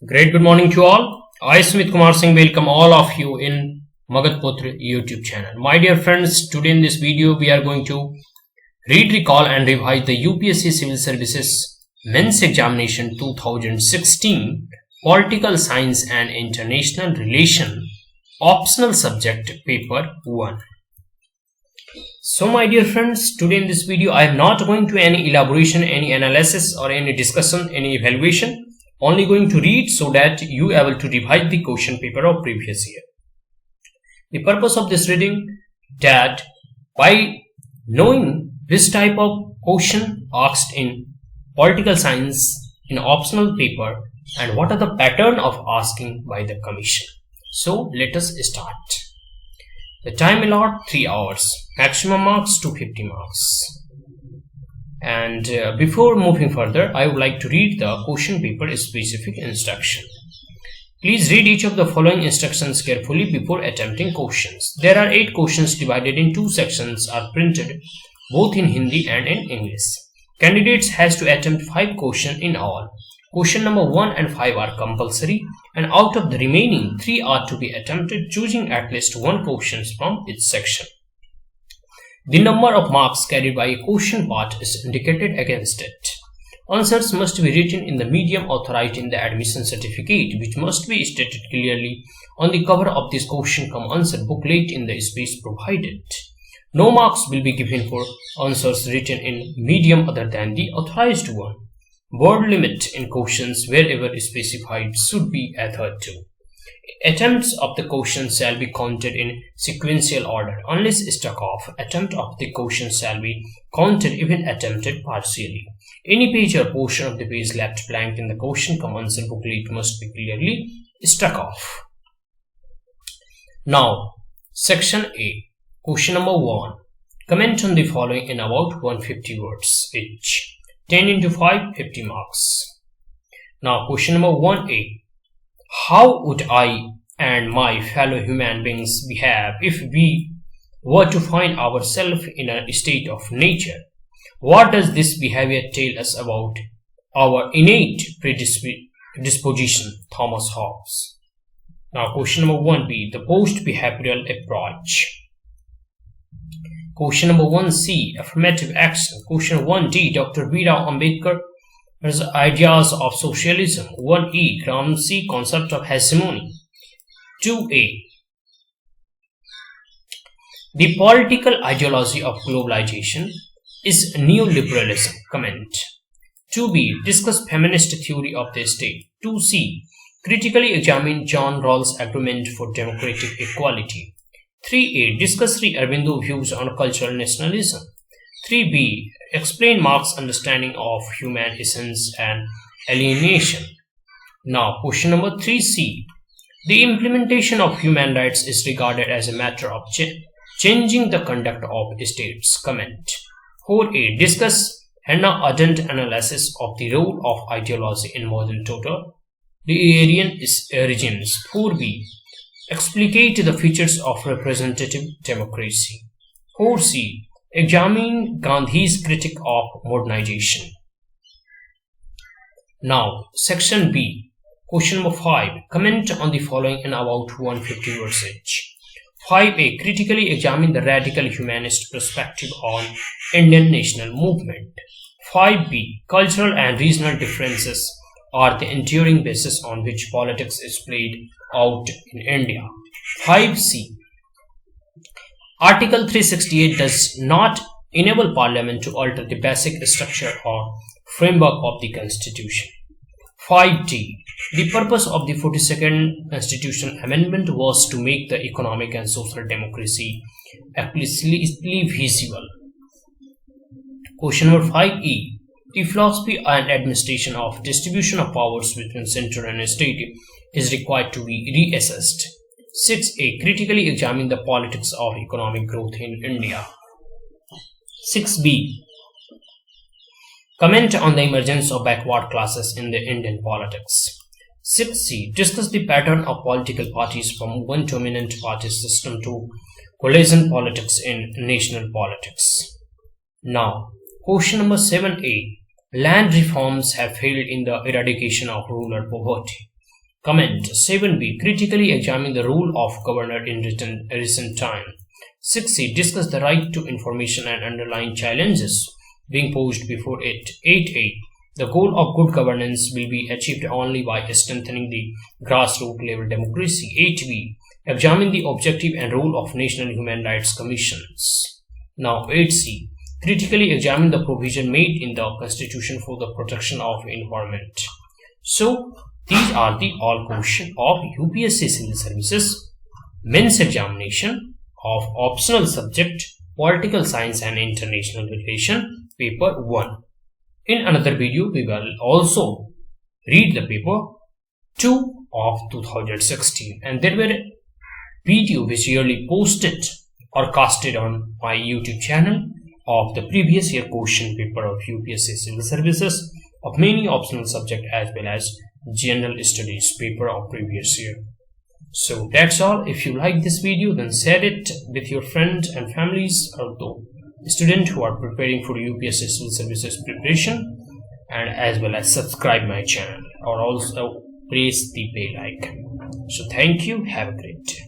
Great good morning to all. I Smith Kumar Singh welcome all of you in Magadputra YouTube channel. My dear friends, today in this video we are going to read, recall and revise the UPSC Civil Services Men's Examination 2016 Political Science and International Relation Optional Subject Paper 1. So my dear friends, today in this video I am not going to any elaboration, any analysis or any discussion, any evaluation. Only going to read so that you are able to revise the question paper of previous year. The purpose of this reading that by knowing this type of question asked in political science in optional paper and what are the pattern of asking by the commission. So let us start. The time allotted 3 hours, maximum marks 250 marks. And before moving further, I would like to read the question paper specific instruction. Please read each of the following instructions carefully before attempting questions. There are 8 questions divided in 2 sections are printed both in Hindi and in English. Candidates has to attempt 5 questions in all. Question number 1 and 5 are compulsory and out of the remaining 3 are to be attempted choosing at least 1 question from each section. The number of marks carried by a question part is indicated against it. Answers must be written in the medium authorized in the admission certificate, which must be stated clearly on the cover of this question cum answer booklet in the space provided. No marks will be given for answers written in medium other than the authorized one. Word limit in questions wherever specified should be adhered to. Attempts of the question shall be counted in sequential order unless struck off. Attempt of the question shall be counted even attempted partially. Any page or portion of the page left blank in the question cum answer booklet must be clearly struck off. Now, section A. Question number 1. Comment on the following in about 150 words each. 10 into 5, 50 marks. Now, question number 1A. How would I and my fellow human beings behave if we were to find ourselves in a state of nature? What does this behavior tell us about our innate predisposition? Thomas Hobbes. Now, question number 1B, the post-behavioral approach. Question number 1C, affirmative action. Question 1D, Dr. B.R. Ambedkar ideas of socialism. 1E, Gramsci concept of hegemony. 2A, the political ideology of globalization is neoliberalism. Comment. 2B, discuss feminist theory of the state. 2C, critically examine John Rawls' agreement for democratic equality. 3A, discuss Sri Aurobindo views on cultural nationalism. 3B, explain Marx's understanding of human essence and alienation. Now, question number 3C. The implementation of human rights is regarded as a matter of changing the conduct of states. Comment. 4A. Discuss Hannah Arendt analysis of the role of ideology in modern totalitarian regimes. 4B. Explicate the features of representative democracy. 4C. Examine Gandhi's critique of modernization. Now, section B. Question number 5. Comment on the following in about 150 words each. 5A. Critically examine the radical humanist perspective on Indian national movement. 5B. Cultural and regional differences are the enduring basis on which politics is played out in India. 5C. Article 368 does not enable Parliament to alter the basic structure or framework of the Constitution. 5D. The purpose of the 42nd Constitutional Amendment was to make the economic and social democracy explicitly visible. Question number 5E. The philosophy and administration of distribution of powers between central and state is required to be reassessed. 6A. Critically examine the politics of economic growth in India. 6B. Comment on the emergence of backward classes in the Indian politics. 6C. Discuss the pattern of political parties from one dominant party system to coalition politics in national politics. Now, question number 7A. Land reforms have failed in the eradication of rural poverty. Comment 7b. Critically examine the role of governor in recent time. 6c. Discuss the right to information and underlying challenges being posed before it. 8a. The goal of good governance will be achieved only by strengthening the grassroots level democracy. 8b. Examine the objective and role of National Human Rights Commissions. Now 8c. Critically examine the provision made in the Constitution for the protection of environment. So these are the all questions of UPSC Civil Services Men's Examination of optional subject Political Science and International Relation, paper 1. In another video, we will also read the paper 2 of 2016, and there were video which yearly posted or casted on my YouTube channel of the previous year question paper of UPSC Civil Services of many optional subject as well as general studies paper of previous year. So that's all. If you like this video, then share it with your friends and families or the students who are preparing for UPSC Civil Services preparation, and as well as subscribe my channel or also press the bell icon. So thank you. Have a great day.